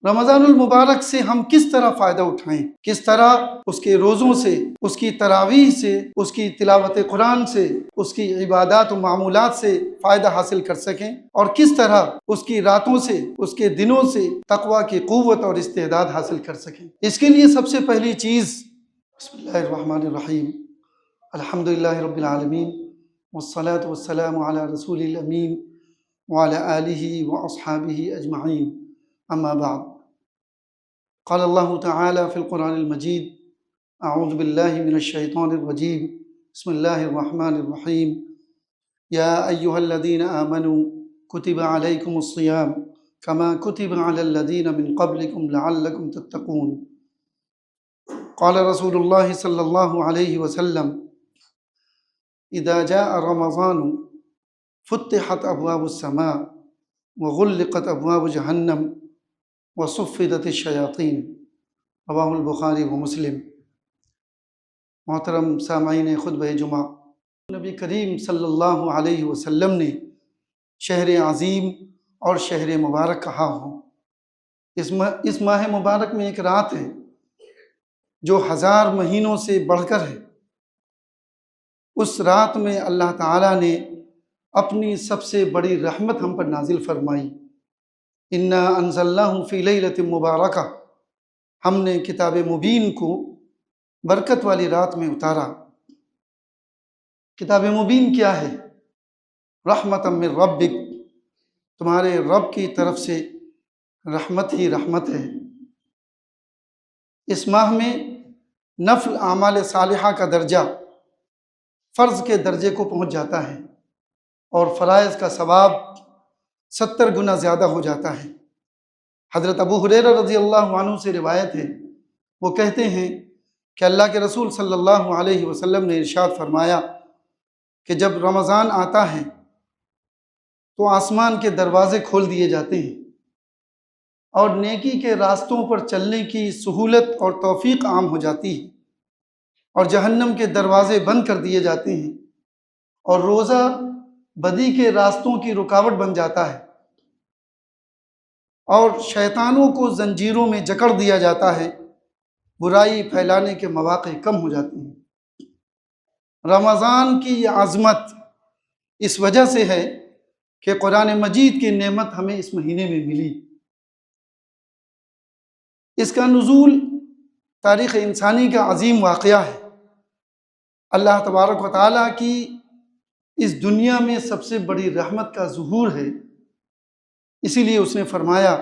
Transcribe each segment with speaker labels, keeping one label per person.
Speaker 1: رمضان المبارک سے ہم کس طرح فائدہ اٹھائیں، کس طرح اس کے روزوں سے، اس کی تراویح سے، اس کی تلاوت قرآن سے، اس کی عبادات و معمولات سے فائدہ حاصل کر سکیں، اور کس طرح اس کی راتوں سے، اس کے دنوں سے تقوی کی قوت اور استعداد حاصل کر سکیں۔ اس کے لیے سب سے پہلی چیز بسم اللہ الرحمن الرحیم، الحمدللہ رب العالمین، والصلاة والسلام علی رسول الامین وعلی آلہ واصحابہ اجمعین، اما بعد۔ قال اللہ تعالی فی القرآن المجید اعوذ باللہ من الشیطان الرجیم بسم اللہ الرحمن الرحیم یا ایہا الذین آمنوا کتب علیکم الصیام کما کتب علی الذین من قبلکم لعلکم تتقون۔ قال رسول اللہ صلی اللہ علیہ وسلم اذا جاء رمضان فتحت ابواب السماء وغلقت ابواب جہنم وصفدت الشیاطین، رواہ البخاری و مسلم۔ محترم سامعین خطبہ جمعہ، نبی کریم صلی اللہ علیہ وسلم نے شہر عظیم اور شہر مبارک کہا ہو۔ اس ماہ مبارک میں ایک رات ہے جو 1000 مہینوں سے بڑھ کر ہے۔ اس رات میں اللہ تعالیٰ نے اپنی سب سے بڑی رحمت ہم پر نازل فرمائی۔ انا انزلناہ فی لیلۃ مبارکہ، ہم نے کتاب مبین کو برکت والی رات میں اتارا۔ کتاب مبین کیا ہے؟ رحمت من ربک، تمہارے رب کی طرف سے رحمت ہی رحمت ہے۔ اس ماہ میں نفل اعمال صالحہ کا درجہ فرض کے درجے کو پہنچ جاتا ہے، اور فرائض کا ثواب 70 گنا زیادہ ہو جاتا ہے۔ حضرت ابو ہریرہ رضی اللہ عنہ سے روایت ہے، وہ کہتے ہیں کہ اللہ کے رسول صلی اللہ علیہ وسلم نے ارشاد فرمایا کہ جب رمضان آتا ہے تو آسمان کے دروازے کھول دیے جاتے ہیں، اور نیکی کے راستوں پر چلنے کی سہولت اور توفیق عام ہو جاتی ہے، اور جہنم کے دروازے بند کر دیے جاتے ہیں، اور روزہ بدی کے راستوں کی رکاوٹ بن جاتا ہے، اور شیطانوں کو زنجیروں میں جکڑ دیا جاتا ہے، برائی پھیلانے کے مواقع کم ہو جاتے ہیں۔ رمضان کی یہ عظمت اس وجہ سے ہے کہ قرآن مجید کی نعمت ہمیں اس مہینے میں ملی۔ اس کا نزول تاریخ انسانی کا عظیم واقعہ ہے۔ اللہ تبارک و تعالیٰ کی اس دنیا میں سب سے بڑی رحمت کا ظہور ہے، اسی لیے اس نے فرمایا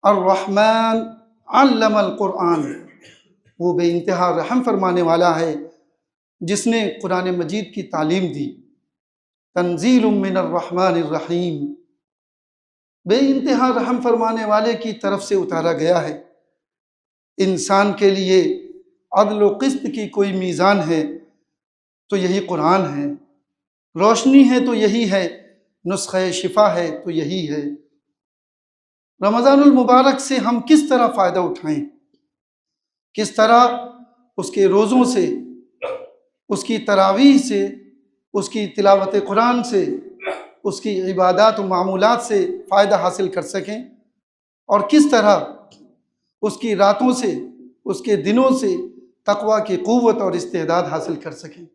Speaker 1: الرحمن علم القرآن، وہ بے انتہا رحم فرمانے والا ہے جس نے قرآن مجید کی تعلیم دی۔ تنزیل من الرحمن الرحیم، بے انتہا رحم فرمانے والے کی طرف سے اتارا گیا ہے۔ انسان کے لیے عدل و قسط کی کوئی میزان ہے تو یہی قرآن ہے، روشنی ہے تو یہی ہے، نسخہ شفا ہے تو یہی ہے۔ رمضان المبارک سے ہم کس طرح فائدہ اٹھائیں، کس طرح اس کے روزوں سے، اس کی تراویح سے، اس کی تلاوت قرآن سے، اس کی عبادات و معمولات سے فائدہ حاصل کر سکیں، اور کس طرح اس کی راتوں سے، اس کے دنوں سے تقوی کی قوت اور استعداد حاصل کر سکیں۔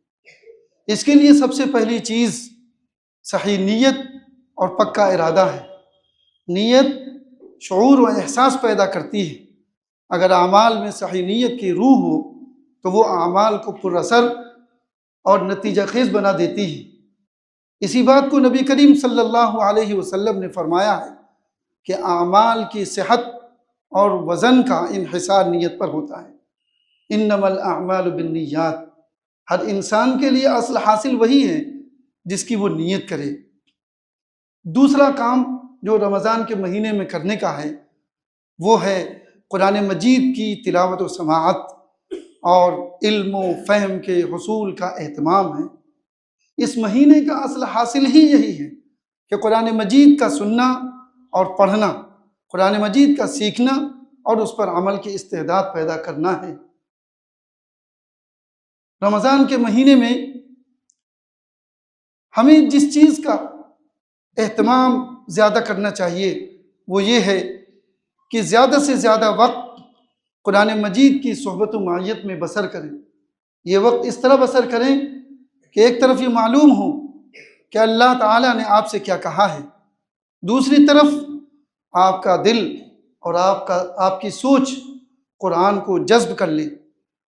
Speaker 1: اس کے لیے سب سے پہلی چیز صحیح نیت اور پکا ارادہ ہے۔ نیت شعور و احساس پیدا کرتی ہے۔ اگر اعمال میں صحیح نیت کی روح ہو تو وہ اعمال کو پر اثر اور نتیجہ خیز بنا دیتی ہے۔ اسی بات کو نبی کریم صلی اللہ علیہ وسلم نے فرمایا ہے کہ اعمال کی صحت اور وزن کا انحصار نیت پر ہوتا ہے۔ انما الاعمال بالنیات، ہر انسان کے لیے اصل حاصل وہی ہے جس کی وہ نیت کرے۔ دوسرا کام جو رمضان کے مہینے میں کرنے کا ہے وہ ہے قرآن مجید کی تلاوت و سماعت اور علم و فہم کے حصول کا اہتمام ہے۔ اس مہینے کا اصل حاصل ہی یہی ہے کہ قرآن مجید کا سننا اور پڑھنا، قرآن مجید کا سیکھنا اور اس پر عمل کی استعداد پیدا کرنا ہے۔ رمضان کے مہینے میں ہمیں جس چیز کا اہتمام زیادہ کرنا چاہیے وہ یہ ہے کہ زیادہ سے زیادہ وقت قرآن مجید کی صحبت و معیت میں بسر کریں۔ یہ وقت اس طرح بسر کریں کہ ایک طرف یہ معلوم ہو کہ اللہ تعالیٰ نے آپ سے کیا کہا ہے، دوسری طرف آپ کا دل اور آپ کی سوچ قرآن کو جذب کر لے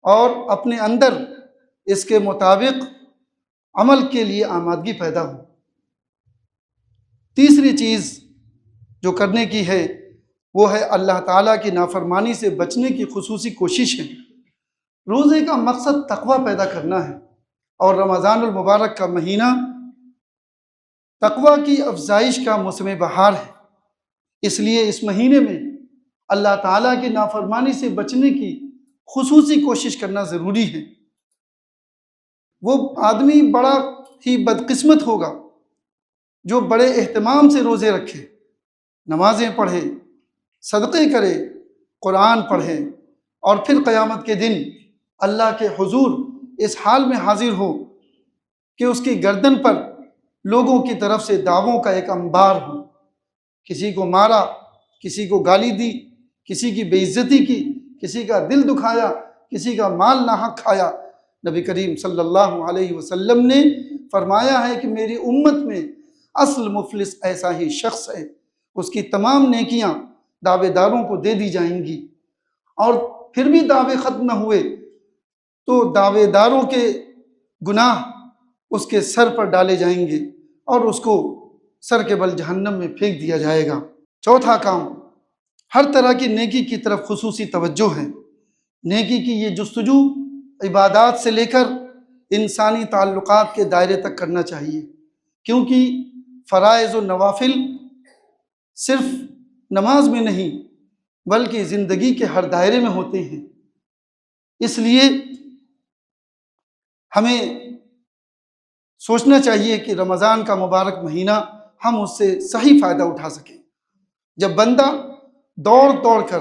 Speaker 1: اور اپنے اندر اس کے مطابق عمل کے لیے آمادگی پیدا ہو۔ تیسری چیز جو کرنے کی ہے وہ ہے اللہ تعالیٰ کی نافرمانی سے بچنے کی خصوصی کوشش ہے۔ روزے کا مقصد تقوی پیدا کرنا ہے، اور رمضان المبارک کا مہینہ تقوی کی افزائش کا موسم بہار ہے۔ اس لیے اس مہینے میں اللہ تعالیٰ کی نافرمانی سے بچنے کی خصوصی کوشش کرنا ضروری ہے۔ وہ آدمی بڑا ہی بدقسمت ہوگا جو بڑے اہتمام سے روزے رکھے، نمازیں پڑھے، صدقے کرے، قرآن پڑھے، اور پھر قیامت کے دن اللہ کے حضور اس حال میں حاضر ہو کہ اس کی گردن پر لوگوں کی طرف سے دعووں کا ایک انبار ہو۔ کسی کو مارا، کسی کو گالی دی، کسی کی بے عزتی کی، کسی کا دل دکھایا، کسی کا مال ناحق کھایا۔ نبی کریم صلی اللہ علیہ وسلم نے فرمایا ہے کہ میری امت میں اصل مفلس ایسا ہی شخص ہے، اس کی تمام نیکیاں دعوے داروں کو دے دی جائیں گی، اور پھر بھی دعوے ختم نہ ہوئے تو دعوے داروں کے گناہ اس کے سر پر ڈالے جائیں گے اور اس کو سر کے بل جہنم میں پھینک دیا جائے گا۔ چوتھا کام، ہر طرح کی نیکی کی طرف خصوصی توجہ ہے۔ نیکی کی یہ جستجو عبادات سے لے کر انسانی تعلقات کے دائرے تک کرنا چاہیے، کیونکہ فرائض و نوافل صرف نماز میں نہیں بلکہ زندگی کے ہر دائرے میں ہوتے ہیں۔ اس لیے ہمیں سوچنا چاہیے کہ رمضان کا مبارک مہینہ ہم اس سے صحیح فائدہ اٹھا سکیں۔ جب بندہ دوڑ دوڑ کر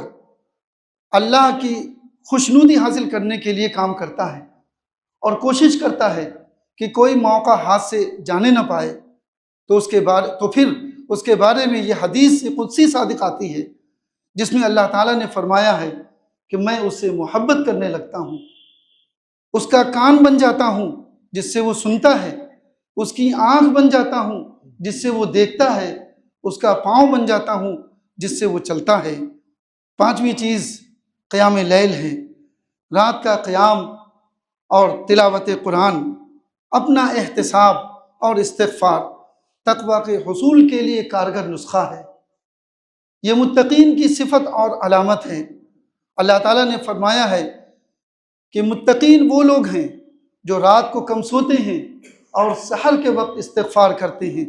Speaker 1: اللہ کی خوشنودی حاصل کرنے کے لیے کام کرتا ہے اور کوشش کرتا ہے کہ کوئی موقع ہاتھ سے جانے نہ پائے، تو پھر اس کے بارے میں یہ حدیث قدسی صادق آتی ہے جس میں اللہ تعالیٰ نے فرمایا ہے کہ میں اس سے محبت کرنے لگتا ہوں، اس کا کان بن جاتا ہوں جس سے وہ سنتا ہے، اس کی آنکھ بن جاتا ہوں جس سے وہ دیکھتا ہے، اس کا پاؤں بن جاتا ہوں جس سے وہ چلتا ہے۔ پانچویں چیز قیام لیل ہے۔ رات کا قیام اور تلاوت قرآن اپنا احتساب اور استغفار تقوی کے حصول کے لیے کارگر نسخہ ہے۔ یہ متقین کی صفت اور علامت ہے۔ اللہ تعالیٰ نے فرمایا ہے کہ متقین وہ لوگ ہیں جو رات کو کم سوتے ہیں اور سحر کے وقت استغفار کرتے ہیں۔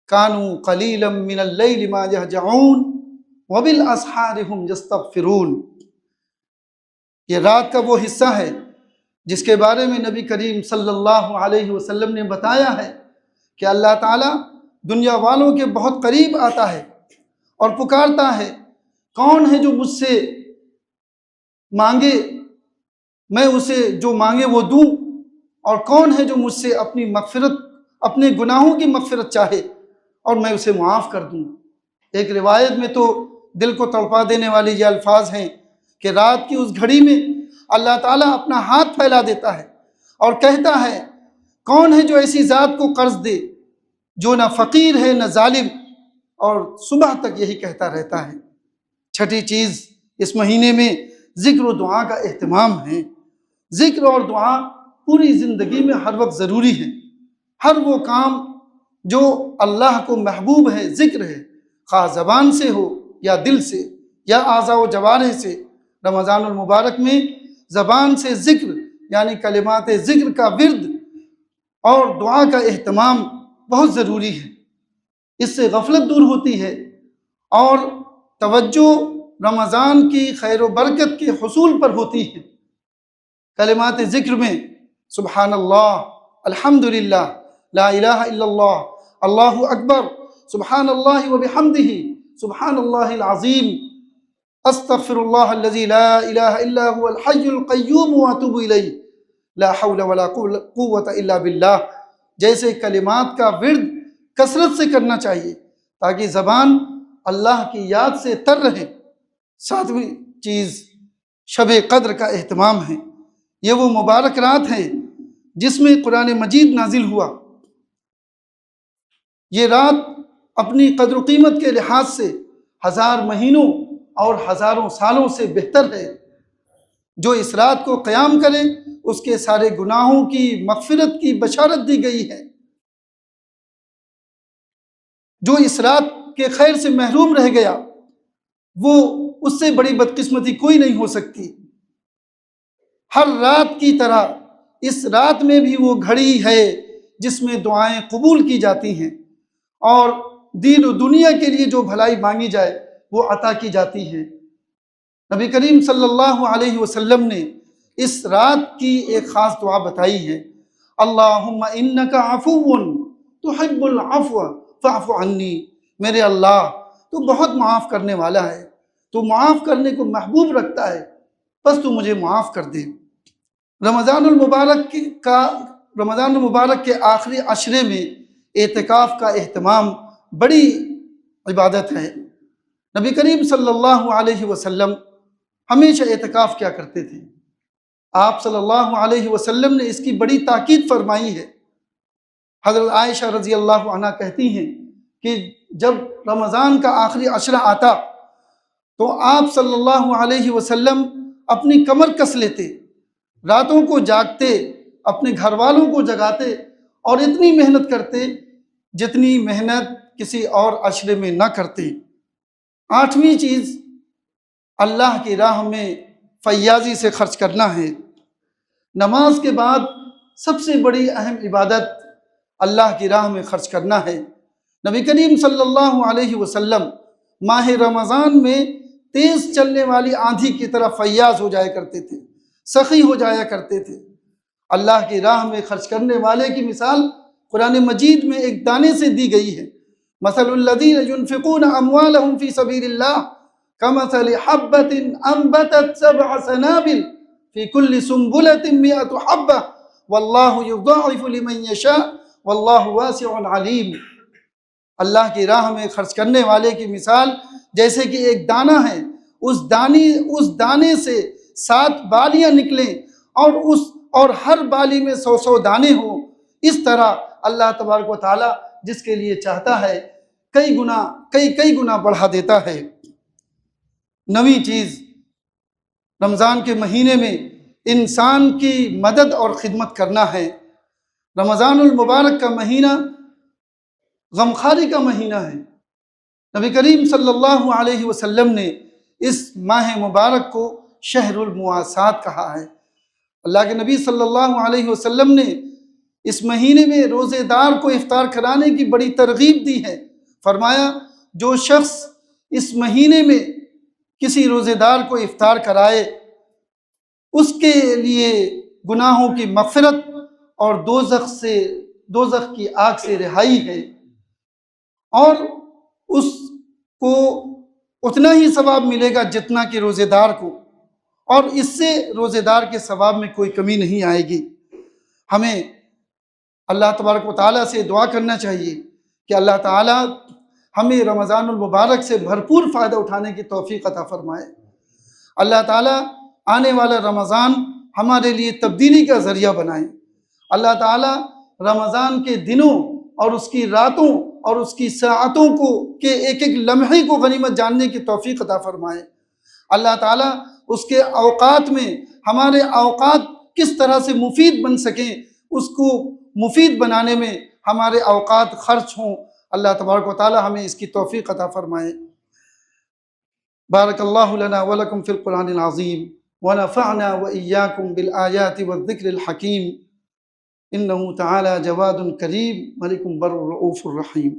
Speaker 1: کانوا قلیلا من اللیل ما یہجعون وبالاسحار هم یستغفرون۔ یہ رات کا وہ حصہ ہے جس کے بارے میں نبی کریم صلی اللہ علیہ وسلم نے بتایا ہے کہ اللہ تعالیٰ دنیا والوں کے بہت قریب آتا ہے اور پکارتا ہے، کون ہے جو مجھ سے مانگے میں اسے جو مانگے وہ دوں، اور کون ہے جو مجھ سے اپنے گناہوں کی مغفرت چاہے اور میں اسے معاف کر دوں۔ ایک روایت میں تو دل کو تڑپا دینے والی یہ الفاظ ہیں کہ رات کی اس گھڑی میں اللہ تعالیٰ اپنا ہاتھ پھیلا دیتا ہے اور کہتا ہے، کون ہے جو ایسی ذات کو قرض دے جو نہ فقیر ہے نہ ظالم، اور صبح تک یہی کہتا رہتا ہے۔ چھٹی چیز، اس مہینے میں ذکر و دعا کا اہتمام ہے۔ ذکر اور دعا پوری زندگی میں ہر وقت ضروری ہے۔ ہر وہ کام جو اللہ کو محبوب ہے، ذکر ہے، خواہ زبان سے ہو یا دل سے یا اعضاء و جوارح سے۔ رمضان المبارک میں زبان سے ذکر یعنی کلمات ذکر کا ورد اور دعا کا اہتمام بہت ضروری ہے۔ اس سے غفلت دور ہوتی ہے اور توجہ رمضان کی خیر و برکت کے حصول پر ہوتی ہے۔ کلمات ذکر میں سبحان اللہ، الحمدللہ، لا الہ الا اللہ، اللہ اکبر، سبحان اللہ وبحمدہ، سبحان اللہ العظیم، استغفر اللہ الذی لا الہ الا هو الحی القیوم واتوب الیہ، لا حول ولا قوة الا باللہ جیسے کلمات کا ورد کثرت سے کرنا چاہیے تاکہ زبان اللہ کی یاد سے تر رہے۔ ساتویں چیز شب قدر کا اہتمام ہے۔ یہ وہ مبارک رات ہے جس میں قرآن مجید نازل ہوا۔ یہ رات اپنی قدر و قیمت کے لحاظ سے ہزار مہینوں اور ہزاروں سالوں سے بہتر ہے۔ جو اس رات کو قیام کرے اس کے سارے گناہوں کی مغفرت کی بشارت دی گئی ہے۔ جو اس رات کے خیر سے محروم رہ گیا وہ اس سے بڑی بدقسمتی کوئی نہیں ہو سکتی۔ ہر رات کی طرح اس رات میں بھی وہ گھڑی ہے جس میں دعائیں قبول کی جاتی ہیں اور دین و دنیا کے لیے جو بھلائی مانگی جائے وہ عطا کی جاتی ہے۔ نبی کریم صلی اللہ علیہ وسلم نے اس رات کی ایک خاص دعا بتائی ہے، اللہم انک عفو تحب العفو فاعف عنی۔ میرے اللہ تو بہت معاف کرنے والا ہے، تو معاف کرنے کو محبوب رکھتا ہے، بس تو مجھے معاف کر دے۔ رمضان المبارک کے آخری عشرے میں اعتکاف کا اہتمام بڑی عبادت ہے۔ نبی کریم صلی اللہ علیہ وسلم ہمیشہ اعتکاف کیا کرتے تھے۔ آپ صلی اللہ علیہ وسلم نے اس کی بڑی تاکید فرمائی ہے۔ حضرت عائشہ رضی اللہ عنہ کہتی ہیں کہ جب رمضان کا آخری عشرہ آتا تو آپ صلی اللہ علیہ وسلم اپنی کمر کس لیتے، راتوں کو جاگتے، اپنے گھر والوں کو جگاتے اور اتنی محنت کرتے جتنی محنت کسی اور عشرے میں نہ کرتے۔ آٹھویں چیز اللہ کی راہ میں فیاضی سے خرچ کرنا ہے۔ نماز کے بعد سب سے بڑی اہم عبادت اللہ کی راہ میں خرچ کرنا ہے۔ نبی کریم صلی اللہ علیہ وسلم ماہ رمضان میں تیز چلنے والی آندھی کی طرح فیاض ہو جایا کرتے تھے، سخی ہو جایا کرتے تھے۔ اللہ کی راہ میں خرچ کرنے والے کی مثال قرآن مجید میں ایک دانے سے دی گئی ہے، مثل الذین ينفقون اموالهم فی سبیل اللہ کمثل حبۃ انبتت سبع سنابل فی کل سنبلۃ مئۃ حبۃ واللہ یضاعف لمن یشاء واللہ واسع علیم۔ اللہ کی راہ میں خرچ کرنے والے کی مثال جیسے کہ ایک دانہ ہے، اس دانے سے 7 بالیاں نکلیں اور ہر بالی میں 100 دانے ہوں۔ اس طرح اللہ تبارک و تعالیٰ جس کے لیے چاہتا ہے کئی گنا بڑھا دیتا ہے۔ 9ویں چیز رمضان کے مہینے میں انسان کی مدد اور خدمت کرنا ہے۔ رمضان المبارک کا مہینہ غمخواری کا مہینہ ہے۔ نبی کریم صلی اللہ علیہ وسلم نے اس ماہ مبارک کو شہر المواسات کہا ہے۔ اللہ کے نبی صلی اللہ علیہ وسلم نے اس مہینے میں روزے دار کو افطار کرانے کی بڑی ترغیب دی ہے۔ فرمایا جو شخص اس مہینے میں کسی روزے دار کو افطار کرائے اس کے لیے گناہوں کی مغفرت اور دوزخ کی آگ سے رہائی ہے، اور اس کو اتنا ہی ثواب ملے گا جتنا کہ روزے دار کو، اور اس سے روزے دار کے ثواب میں کوئی کمی نہیں آئے گی۔ ہمیں اللہ تبارک و تعالیٰ سے دعا کرنا چاہیے کہ اللہ تعالیٰ ہمیں رمضان المبارک سے بھرپور فائدہ اٹھانے کی توفیق عطا فرمائے۔ اللہ تعالیٰ آنے والا رمضان ہمارے لیے تبدیلی کا ذریعہ بنائے۔ اللہ تعالیٰ رمضان کے دنوں اور اس کی راتوں اور اس کی ساعتوں کے ایک لمحے کو غنیمت جاننے کی توفیق عطا فرمائے۔ اللہ تعالیٰ اس کے اوقات میں ہمارے اوقات کس طرح سے مفید بن سکیں اس کو مفید بنانے میں ہمارے اوقات خرچ ہوں۔ اللہ تبارک و تعالی ہمیں اس کی توفیق عطا فرمائے۔ بارک اللہ لنا ولکم فی القرآن العظیم ونفعنا وإیاکم بالآیات والذکر الحکیم، انہ تعالی جواد کریم ملک بر رؤوف الرحیم۔